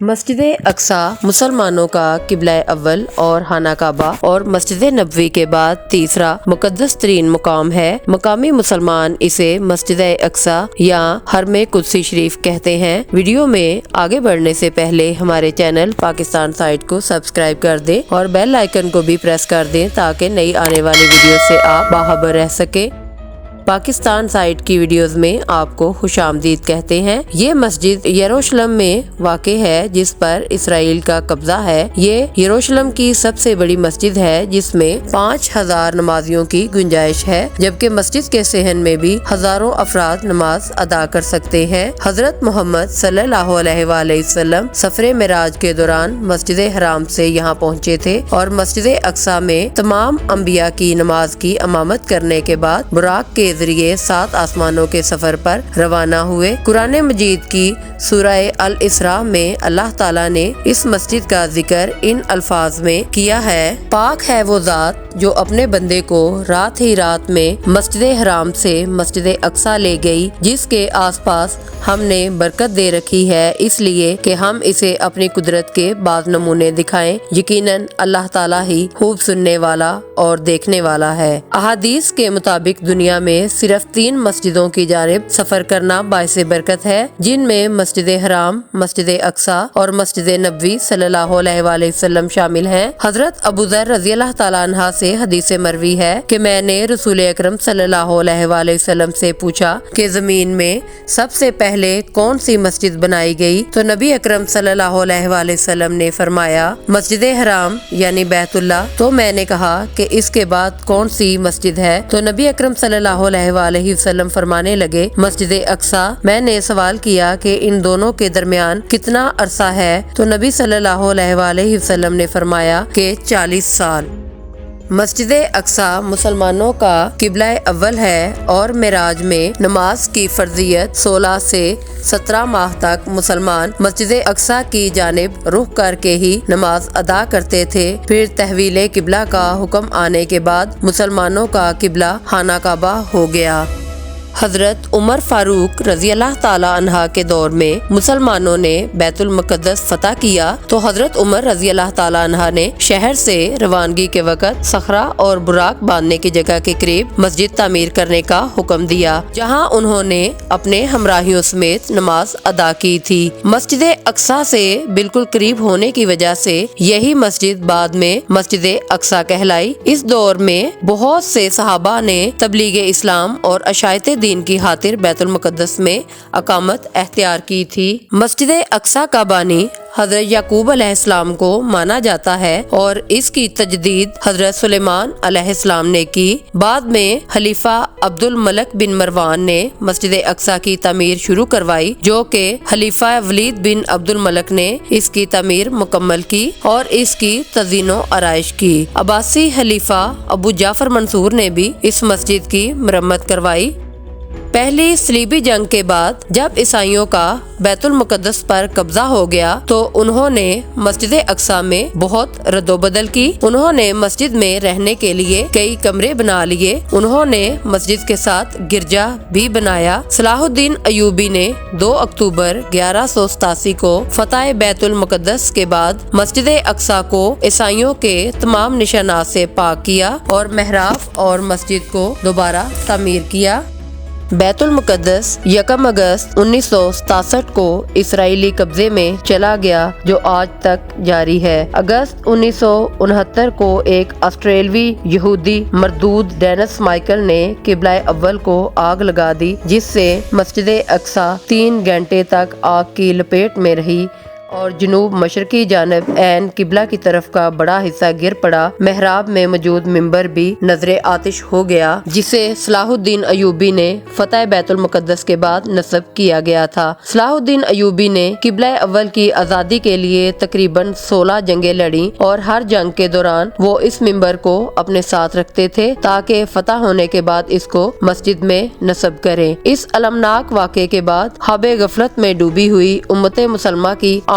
مسجد اقصی مسلمانوں کا قبلہ اول اور خانہ کعبہ اور مسجد نبوی کے بعد تیسرا مقدس ترین مقام ہے۔ مقامی مسلمان اسے مسجد اقصی یا حرم قدسی شریف کہتے ہیں۔ ویڈیو میں آگے بڑھنے سے پہلے ہمارے چینل پاکستان سائٹ کو سبسکرائب کر دیں اور بیل آئیکن کو بھی پریس کر دیں تاکہ نئی آنے والی ویڈیو سے آپ باخبر رہ سکیں۔ پاکستان سائٹ کی ویڈیوز میں آپ کو خوش آمدید کہتے ہیں۔ یہ مسجد یروشلم میں واقع ہے جس پر اسرائیل کا قبضہ ہے۔ یہ یروشلم کی سب سے بڑی مسجد ہے جس میں 5000 نمازیوں کی گنجائش ہے، جبکہ مسجد کے صحن میں بھی ہزاروں افراد نماز ادا کر سکتے ہیں۔ حضرت محمد صلی اللہ علیہ وآلہ وسلم سفر معراج کے دوران مسجد حرام سے یہاں پہنچے تھے اور مسجد اقصی میں تمام انبیاء کی نماز کی امامت کرنے کے بعد براق کے ذریعے 7 آسمانوں کے سفر پر روانہ ہوئے۔ قرآن مجید کی سورہ الاسراء میں اللہ تعالیٰ نے اس مسجد کا ذکر ان الفاظ میں کیا ہے: پاک ہے وہ ذات جو اپنے بندے کو رات ہی رات میں مسجد حرام سے مسجد اقصی لے گئی، جس کے آس پاس ہم نے برکت دے رکھی ہے اس لیے کہ ہم اسے اپنی قدرت کے بعض نمونے دکھائیں۔ یقیناً اللہ تعالیٰ ہی خوب سننے والا اور دیکھنے والا ہے۔ احادیث کے مطابق دنیا میں صرف 3 مسجدوں کی جانب سفر کرنا باعث برکت ہے، جن میں مسجد حرام، مسجد اقصی اور مسجد نبوی صلی اللہ علیہ وآلہ وسلم شامل ہیں۔ حضرت ابو ذر رضی اللہ تعالیٰ عنہ سے حدیث مروی ہے کہ میں نے رسول اکرم صلی اللہ علیہ وآلہ وسلم سے پوچھا کہ زمین میں سب سے پہلے کون سی مسجد بنائی گئی، تو نبی اکرم صلی اللہ علیہ وآلہ وسلم نے فرمایا مسجد حرام یعنی بیت اللہ۔ تو میں نے کہا کہ اس کے بعد کون سی مسجد ہے، تو نبی اکرم صلی اللہ علیہ وآلہ وسلم فرمانے لگے مسجد اقصی۔ میں نے سوال کیا کہ ان دونوں کے درمیان کتنا عرصہ ہے، تو نبی صلی اللہ علیہ وآلہ وسلم نے فرمایا کہ 40 سال۔ مسجد اقصی مسلمانوں کا قبلہ اول ہے اور معراج میں نماز کی فرضیت 16 سے 17 ماہ تک مسلمان مسجد اقصی کی جانب رخ کر کے ہی نماز ادا کرتے تھے۔ پھر تحویل قبلہ کا حکم آنے کے بعد مسلمانوں کا قبلہ خانہ کعبہ ہو گیا۔ حضرت عمر فاروق رضی اللہ تعالیٰ عنہ کے دور میں مسلمانوں نے بیت المقدس فتح کیا تو حضرت عمر رضی اللہ تعالیٰ عنہ نے شہر سے روانگی کے وقت صخرہ اور براق باندھنے کی جگہ کے قریب مسجد تعمیر کرنے کا حکم دیا، جہاں انہوں نے اپنے ہمراہیوں سمیت نماز ادا کی تھی۔ مسجد اقصی سے بالکل قریب ہونے کی وجہ سے یہی مسجد بعد میں مسجد اقصی کہلائی۔ اس دور میں بہت سے صحابہ نے تبلیغ اسلام اور اشاعت دین کی خاطر بیت المقدس میں اقامت اختیار کی تھی۔ مسجد اقصی کا بانی حضرت یعقوب علیہ السلام کو مانا جاتا ہے اور اس کی تجدید حضرت سلیمان علیہ السلام نے کی۔ بعد میں خلیفہ عبد الملک بن مروان نے مسجد اقصی کی تعمیر شروع کروائی، جو کہ خلیفہ ولید بن عبد الملک نے اس کی تعمیر مکمل کی اور اس کی تزئین و آرائش کی۔ عباسی خلیفہ ابو جعفر منصور نے بھی اس مسجد کی مرمت کروائی۔ پہلی صلیبی جنگ کے بعد جب عیسائیوں کا بیت المقدس پر قبضہ ہو گیا تو انہوں نے مسجد اقصی میں بہت رد و بدل کی۔ انہوں نے مسجد میں رہنے کے لیے کئی کمرے بنا لیے۔ انہوں نے مسجد کے ساتھ گرجا بھی بنایا۔ صلاح الدین ایوبی نے 2 اکتوبر 1187 کو فتح بیت المقدس کے بعد مسجد اقصی کو عیسائیوں کے تمام نشانات سے پاک کیا اور محراب اور مسجد کو دوبارہ تعمیر کیا۔ بیت المقدس 1 اگست 1967 کو اسرائیلی قبضے میں چلا گیا، جو آج تک جاری ہے۔ اگست 1969 کو ایک آسٹریلوی یہودی مردود ڈینس مائیکل نے قبلہ اول کو آگ لگا دی، جس سے مسجد اقصی 3 گھنٹے تک آگ کی لپیٹ میں رہی اور جنوب مشرقی جانب عین قبلہ کی طرف کا بڑا حصہ گر پڑا۔ محراب میں موجود ممبر بھی نذر آتش ہو گیا، جسے صلاح الدین ایوبی نے فتح بیت المقدس کے بعد نصب کیا گیا تھا۔ صلاح الدین ایوبی نے قبلہ اول کی آزادی کے لیے تقریباً 16 جنگیں لڑیں اور ہر جنگ کے دوران وہ اس ممبر کو اپنے ساتھ رکھتے تھے تاکہ فتح ہونے کے بعد اس کو مسجد میں نصب کریں۔ اس المناک واقعے کے بعد خواب غفلت میں ڈوبی ہوئی امت مسلمہ کی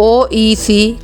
OEC